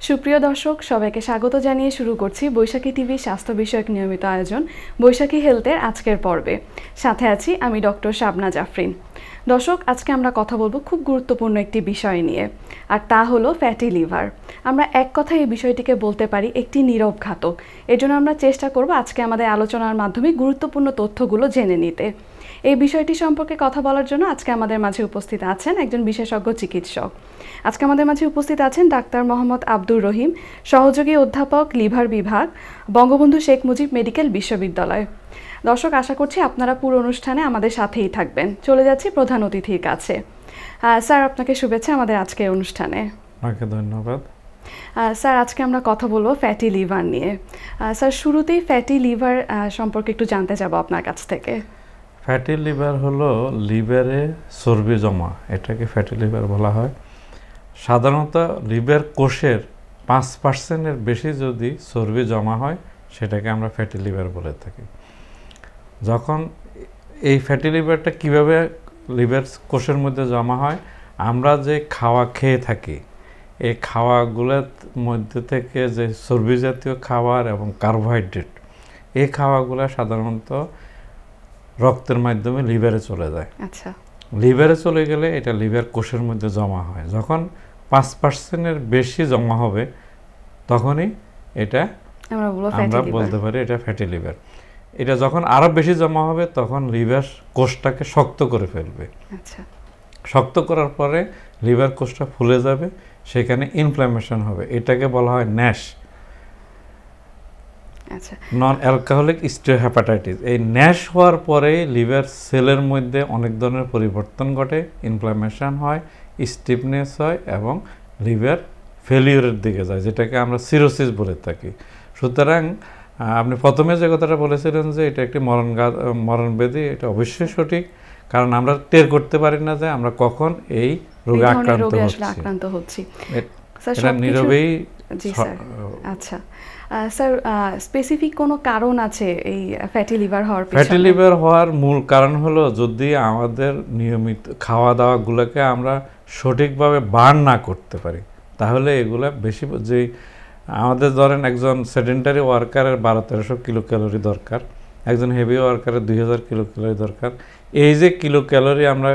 সুপ্রিয় দর্শক সবাইকে স্বাগত জানিয়ে শুরু করছি বৈশাখী টিভি স্বাস্থ্য বিষয়ক নিয়মিত আয়োজন বৈশাখী হেলথের আজকের পর্বে। সাথে আছি আমি ডক্টর শাবনা জাফরিন। দর্শক, আজকে আমরা কথা বলবো খুব গুরুত্বপূর্ণ একটি বিষয় নিয়ে, আর তা হলো ফ্যাটি লিভার। আমরা এক কথায় এই বিষয়টিকে বলতে পারি একটি নীরব ঘাতক। এজন্য আমরা চেষ্টা করব আজকে আমাদের আলোচনার মাধ্যমে গুরুত্বপূর্ণ তথ্যগুলো জেনে নিতে। এই বিষয়টি সম্পর্কে কথা বলার জন্য আজকে আমাদের মাঝে উপস্থিত আছেন একজন বিশেষজ্ঞ চিকিৎসক। আজকে আমাদের মাঝে উপস্থিত আছেন ডাক্তার মোহাম্মদ আব্দুর রহিম, সহযোগী অধ্যাপক, লিভার বিভাগ, বঙ্গবন্ধু শেখ মুজিব মেডিকেল বিশ্ববিদ্যালয়। দর্শক, আশা করছি আপনারা পুরো অনুষ্ঠানে আমাদের সাথেই থাকবেন। চলে যাচ্ছি প্রধান অতিথির কাছে। স্যার, আপনাকে শুভেচ্ছা আমাদের আজকের অনুষ্ঠানে। আপনাকে ধন্যবাদ। স্যার, আজকে আমরা কথা বলবো ফ্যাটি লিভার নিয়ে। স্যার, শুরুতেই ফ্যাটি লিভার সম্পর্কে একটু জানতে যাব আপনার কাছ থেকে। ফ্যাটি লিভার হলো লিভারে চর্বি জমা, এটাকে ফ্যাটি লিভার বলা হয়। সাধারণত লিভার কোষের 5%-এর বেশি যদি চর্বি জমা হয় সেটাকে আমরা ফ্যাটি লিভার বলে থাকি। যখন এই ফ্যাটি লিভারটা কীভাবে লিভার কোষের মধ্যে জমা হয়, আমরা যে খাওয়া খেয়ে থাকি এই খাওয়াগুলোর মধ্যে থেকে যে চর্বি জাতীয় খাবার এবং কার্বোহাইড্রেট, এই খাওয়াগুলো সাধারণত রক্তের মাধ্যমে লিভারে চলে যায়। আচ্ছা, লিভারে চলে গেলে এটা লিভার কোষের মধ্যে জমা হয়। যখন 5%-এর বেশি জমা হবে তখনই এটা আমরা বলতে পারি এটা ফ্যাটি লিভার। এটা যখন আরও বেশি জমা হবে তখন লিভার কোষটাকে শক্ত করে ফেলবে। আচ্ছা, শক্ত করার পরে লিভার কোষটা ফুলে যাবে, সেখানে ইনফ্ল্যামেশন হবে, এটাকে বলা হয় ন্যাশ, নন অ্যালকোহলিক স্টিওহেপাটাইটিস। এই ন্যাশ হওয়ার পরে লিভার সেলের মধ্যে অনেক ধরনের পরিবর্তন ঘটে, ইনফ্ল্যামেশন হয়, স্টিফনেস হয় এবং লিভার ফেলিওরের দিকে যায়, যেটাকে আমরা সিরোসিস বলে থাকি। সুতরাং আপনি প্রথমে যে কথাটা বলেছিলেন যে এটা একটি মরণব্যাধি, এটা অবশ্যই সঠিক, কারণ আমরা টের করতে পারি না যে আমরা কখন এই রোগে আক্রান্ত হচ্ছি। এটা নীরবেই। আচ্ছা স্যার, স্পেসিফিক কোনো কারণ আছে এই ফ্যাটি লিভার হওয়ার পিছনে? ফ্যাটি লিভার হওয়ার মূল কারণ হলো যদি আমাদের নিয়মিত খাওয়া দাওয়াগুলোকে আমরা সঠিকভাবে বার্ন না করতে পারি, তাহলে এগুলা বেশি, যে আমাদের ধরেন একজন সেডেন্টারি ওয়ার্কারের 1200-1300 কিলো ক্যালোরি দরকার, একজন হেভি ওয়ার্কারের 2000 কিলো ক্যালোরি দরকার। এই যে কিলো ক্যালোরি আমরা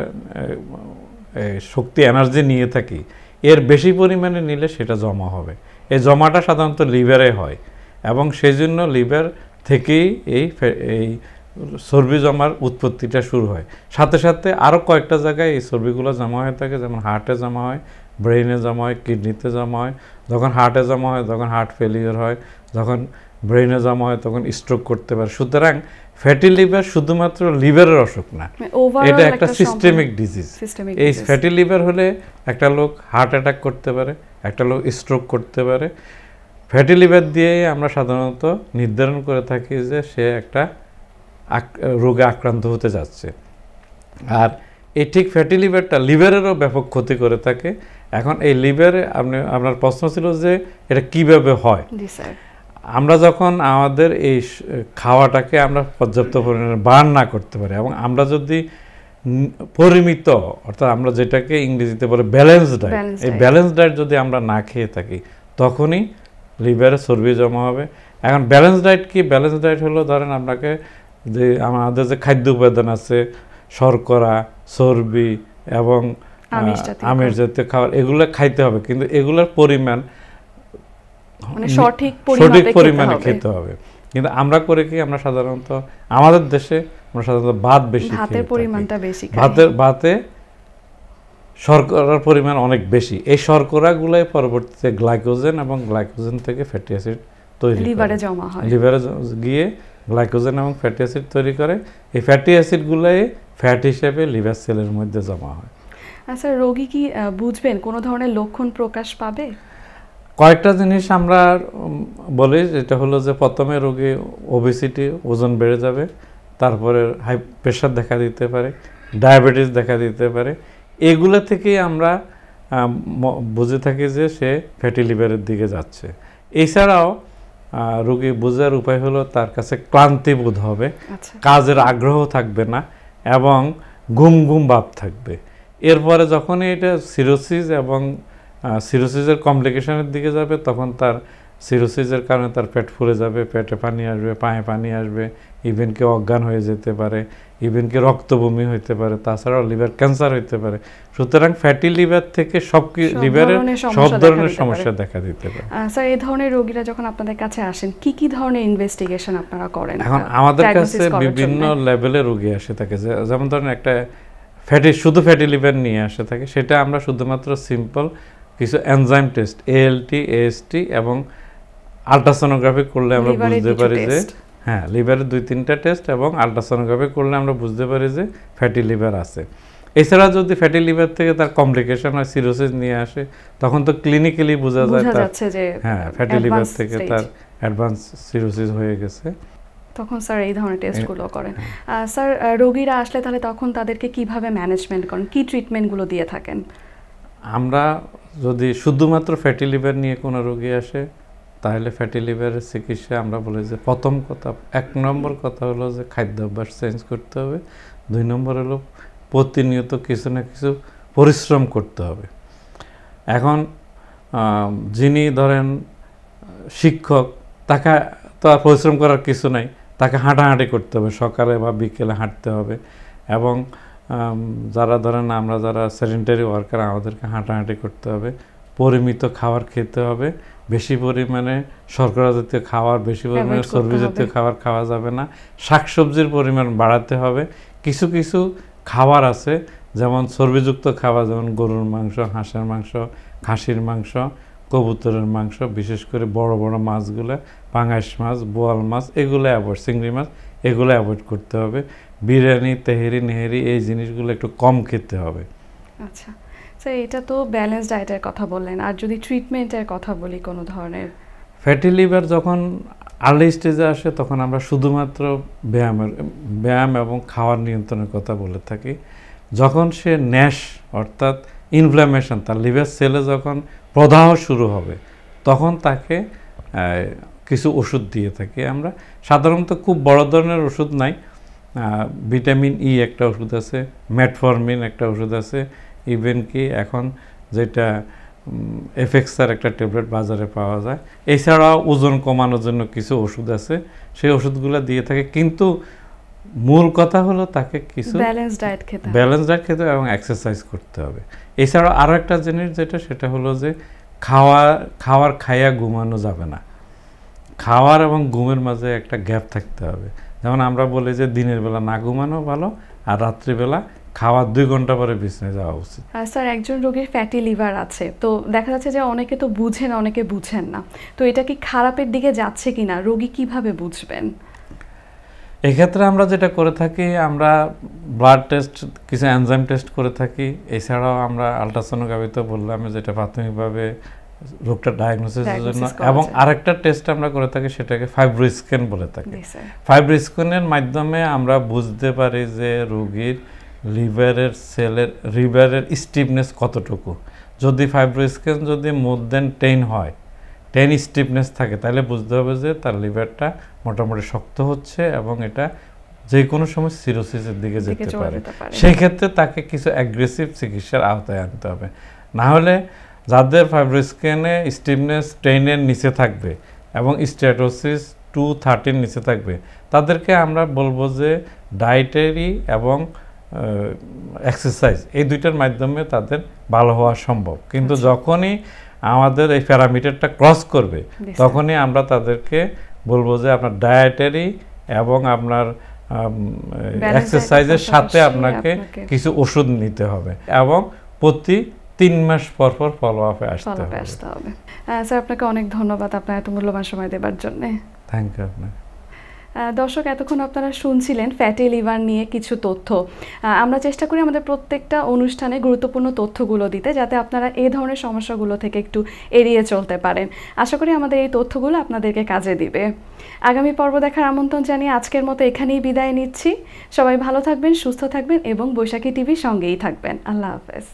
শক্তি এনার্জি নিয়ে থাকি, এর বেশি পরিমাণে নিলে সেটা জমা হবে। এই জমাটা সাধারণত লিভারে হয় এবং সেই জন্য লিভার থেকেই এই চর্বি জমার উৎপত্তিটা শুরু হয়। সাথে সাথে আরও কয়েকটা জায়গায় এই চর্বিগুলো জমা হয়ে থাকে, যেমন হার্টে জমা হয়, ব্রেইনে জমা হয়, কিডনিতে জমা হয়। যখন হার্টে জমা হয় তখন হার্ট ফেলিওর হয়, যখন ব্রেইনে জমা হয় তখন স্ট্রোক করতে পারে। সুতরাং ফ্যাটি লিভার শুধুমাত্র লিভারের অসুখ না, এটা একটা সিস্টেমিক ডিজিজ। এই ফ্যাটি লিভার হলে একটা লোক হার্ট অ্যাটাক করতে পারে, একটা লোক স্ট্রোক করতে পারে। ফ্যাটি লিভার দিয়ে আমরা সাধারণত নির্ধারণ করে থাকি যে সে একটা রোগে আক্রান্ত হতে যাচ্ছে। আর এই ঠিক ফ্যাটি লিভারটা লিভারেরও ব্যাপক ক্ষতি করে থাকে। এখন এই লিভারে আপনার প্রশ্ন ছিল যে এটা কিভাবে হয়। আমরা যখন আমাদের এই খাওয়াটাকে আমরা পর্যাপ্ত পরিমাণে বার্ন না করতে পারি এবং আমরা যদি পরিমিত, অর্থাৎ আমরা যেটাকে ইংরেজিতে বলে ব্যালেন্স ডায়েট, এই ব্যালেন্স ডায়েট যদি আমরা না খেয়ে থাকি তখনই লিভারে চর্বি জমা হবে। এখন ব্যালেন্স ডায়েট কি? ব্যালেন্স ডায়েট হলো ধরেন আপনাকে যে আমাদের যে খাদ্য উপাদান আছে, শর্করা, চর্বি এবং আমিষ জাতীয় খাবার, এগুলো খাইতে হবে, কিন্তু এগুলোর পরিমাণ সঠিক পরিমাণে খেতে হবে। কিন্তু আমরা করে কি, আমরা সাধারণত আমাদের দেশে আমরা সাধারণত ভাত বেশি, ভাতের পরিমাণটা বেশি, ভাতে শর্করার পরিমাণ অনেক বেশি। এই শর্করাগুলোই পরবর্তীতে গ্লাইকোজেন এবং গ্লাইকোজেন থেকে ফ্যাটি অ্যাসিড তৈরি করে, লিভারে জমা হয়, লিভারে গিয়ে গ্লাইকোজেন এবং ফ্যাটি অ্যাসিড তৈরি করে। এই ফ্যাটি অ্যাসিডগুলোই ফ্যাট হিসেবে লিভার সেলের মধ্যে জমা হয়। আচ্ছা, রোগী কি বুঝবেন কোনো ধরনের লক্ষণ প্রকাশ পাবে? কয়েকটা জিনিস আমরা বলি, যেটা হলো যে প্রথমে রোগী ওবেসিটি, ওজন বেড়ে যাবে, তারপরে হাই প্রেশার দেখা দিতে পারে, ডায়াবেটিস দেখা দিতে পারে। এগুলো থেকেই আমরা বুঝে থাকি যে সে ফ্যাটি লিভারের দিকে যাচ্ছে। এছাড়াও রোগী বোঝার উপায় হলো তার কাছে ক্লান্তি বোধ হবে, কাজের আগ্রহ থাকবে না এবং ঘুম ঘুম ভাব থাকবে। এরপরে যখনই এটা সিরোসিস এবং সিরোসিসের কমপ্লিকেশনের দিকে যাবে, তখন তার সিরোসিসের কারণে তার পেট ফুলে যাবে, পেটে পানি আসবে, পায়ে পানি আসবে, ইভেন কেউ অজ্ঞান হয়ে যেতে পারে, ইভেন কি রক্তবমি হইতে পারে, তাছাড়াও লিভার ক্যান্সার হইতে পারে। সুতরাং ফ্যাটি লিভার থেকে লিভারের সব ধরনের সমস্যা দেখা দিতে পারে। স্যার, এই ধরনের রোগীরা যখন আপনাদের কাছে আসেন কি কি ধরনের ইনভেস্টিগেশন আপনারা করেন? এখন আমাদের কাছে বিভিন্ন লেভেলের রোগী আসে থাকে, যেমন ধরেন একটা শুধু ফ্যাটি লিভার নিয়ে আসে থাকে, সেটা আমরা শুধুমাত্র সিম্পল কিছু এনজাইম টেস্ট এএলটি, এএসটি এবং আলট্রাসোনোগ্রাফি করলে আমরা বুঝতে পারি যে হ্যাঁ লিভারের 2-3টা টেস্ট এবং আলট্রাসোনোগ্রাফি করলে আমরা বুঝতে পারি যে ফ্যাটি লিভার আছে। এছাড়া যদি ফ্যাটি লিভার থেকে তার কমপ্লিকেশন হয়, সিরোসিস নিয়ে আসে, তখন তো ক্লিনিক্যালি বোঝা যায় হ্যাঁ ফ্যাটি লিভার থেকে তার অ্যাডভান্স সিরোসিস হয়ে গেছে। তখন স্যার এই ধরনের টেস্টগুলো করেন। স্যার, রোগীরা আসলে তাহলে তখন তাদেরকে কিভাবে ম্যানেজমেন্ট করেন, কি ট্রিটমেন্টগুলো দিয়ে থাকেন? আমরা যদি শুধুমাত্র ফ্যাটি লিভার নিয়ে কোনো রোগী আসে, তাহলে ফ্যাটি লিভারের চিকিৎসা আমরা বলি যে প্রথম কথা, 1 নম্বর কথা হলো যে খাদ্যাভ্যাস চেঞ্জ করতে হবে, 2 নম্বর হলো প্রতিনিয়ত কিছু না কিছু পরিশ্রম করতে হবে। এখন যিনি ধরেন শিক্ষক, তাকে তো আর পরিশ্রম করার কিছু নাই, তাকে হাঁটাহাঁটি করতে হবে, সকালে বা বিকেলে হাঁটতে হবে। এবং যারা ধরেন আমরা যারা সেডেন্টারি ওয়ার্কার, আমাদেরকে হাঁটাহাঁটি করতে হবে, পরিমিত খাবার খেতে হবে, বেশি পরিমাণে শর্করা জাতীয় খাবার, বেশি পরিমাণে চর্বি জাতীয় খাবার খাওয়া যাবে না, শাকসবজির পরিমাণ বাড়াতে হবে। কিছু কিছু খাবার আছে যেমন চর্বিযুক্ত খাবার, যেমন গরুর মাংস, হাঁসের মাংস, খাসির মাংস, কবুতরের মাংস, বিশেষ করে বড় বড় মাছগুলো, পাঙাশ মাছ, বোয়াল মাছ, এগুলো অ্যাভয়েড, চিংড়ি মাছ, এগুলো অ্যাভয়েড করতে হবে। বিরিয়ানি, তেহেরি, নেহেরি এই জিনিসগুলো একটু কম খেতে হবে। আচ্ছা স্যার, এটা তো ব্যালেন্স ডায়েটের কথা বললেন, আর যদি ট্রিটমেন্টের কথা বলি কোনো ধরনের? ফ্যাটি লিভার যখন আর্লি স্টেজে আসে তখন আমরা শুধুমাত্র ব্যায়াম এবং খাওয়ার নিয়ন্ত্রণের কথা বলে থাকি। যখন সে ন্যাশ অর্থাৎ ইনফ্ল্যামেশন, তার লিভার সেলে যখন প্রদাহ শুরু হবে, তখন তাকে কিছু ওষুধ দিয়ে থাকি আমরা। সাধারণত খুব বড় ধরনের ওষুধ নাই, ভিটামিন ই একটা ওষুধ আছে, মেটফরমিন একটা ওষুধ আছে, ইভেন কি এখন যেটা এফেক্সার একটা ট্যাবলেট বাজারে পাওয়া যায়। এছাড়াও ওজন কমানোর জন্য কিছু ওষুধ আছে, সেই ওষুধগুলো দিয়ে থাকে। কিন্তু মূল কথা হলো তাকে কিছু ব্যালেন্স ডায়েট খেতে হবে এবং এক্সারসাইজ করতে হবে। এছাড়াও আরও একটা জিনিস যেটা, সেটা হলো যে খাওয়ার খাইয়া ঘুমানো যাবে না, খাওয়ার এবং ঘুমের মাঝে একটা গ্যাপ থাকতে হবে। যেমন আমরা বলি যে দিনের বেলা না ঘুমানো ভালো, আর রাত্রিবেলা খাওয়ার 2 ঘন্টা পরে বিছানায় যাওয়া উচিত। স্যার, একজন রোগীর ফ্যাটি লিভার আছে, তো দেখা যাচ্ছে যে অনেকে তো বুঝেন, অনেকে বুঝেন না, তো এটা কি খারাপের দিকে যাচ্ছে কিনা রোগী কিভাবে বুঝবেন? এক্ষেত্রে আমরা যেটা করে থাকি, আমরা ব্লাড টেস্ট, কিছু এনজাইম টেস্ট করে থাকি। এছাড়াও আমরা আলট্রাসোনোগ্রাফিতে বললাম যেটা প্রাথমিকভাবে রোগটা ডায়াগনোসিসের জন্য, এবং আরেকটা টেস্ট আমরা করে থাকি, সেটাকে ফাইব্রোস্ক্যান বলে থাকি। ফাইব্রোস্ক্যানের মাধ্যমে আমরা বুঝতে পারি যে রোগীর লিভারের স্টিফনেস কতটুকু। যদি ফাইব্রোস্ক্যান যদি মোর দেন 10 হয়, 10 স্টিফনেস থাকে, তাহলে বুঝতে হবে যে তার লিভারটা মোটামুটি শক্ত হচ্ছে এবং এটা যে কোনো সময় সিরোসিসের দিকে যেতে পারে। সেই ক্ষেত্রে তাকে কিছু অ্যাগ্রেসিভ চিকিৎসার আওতায় আনতে হবে। না হলে যাদের ফাইব্রোস্ক্যানে স্টিফনেস 10-এর নিচে থাকবে এবং স্ট্যাটোসিস 230 নিচে থাকবে, তাদেরকে আমরা বলবো যে ডায়েটারি এবং এক্সারসাইজ এই দুইটার মাধ্যমে তাদের ভালো হওয়া সম্ভব। কিন্তু যখনই আমাদের এই প্যারামিটারটা ক্রস করবে, তখনই আমরা তাদেরকে বলবো যে আপনার ডায়েটারি এবং আপনার এক্সারসাইজের সাথে আপনাকে কিছু ওষুধ নিতে হবে এবং প্রতি 3 মাস পর পর ফলো আপে আসতে হবে। স্যার, আপনাকে অনেক ধন্যবাদ আপনার এত মূল্যবান সময় দেওয়ার জন্য। থ্যাংক ইউ আপনাকে। দর্শক, এতক্ষণ আপনারা শুনছিলেন ফ্যাটি লিভার নিয়ে কিছু তথ্য। আমরা চেষ্টা করি আমাদের প্রত্যেকটা অনুষ্ঠানে গুরুত্বপূর্ণ তথ্যগুলো দিতে, যাতে আপনারা এই ধরনের সমস্যাগুলো থেকে একটু এড়িয়ে চলতে পারেন। আশা করি আমাদের এই তথ্যগুলো আপনাদেরকে কাজে দিবে। আগামী পর্ব দেখার আমন্ত্রণ জানিয়ে আজকের মতো এখানেই বিদায় নিচ্ছি। সবাই ভালো থাকবেন, সুস্থ থাকবেন এবং বৈশাখী টিভির সঙ্গেই থাকবেন। আল্লাহ হাফেজ।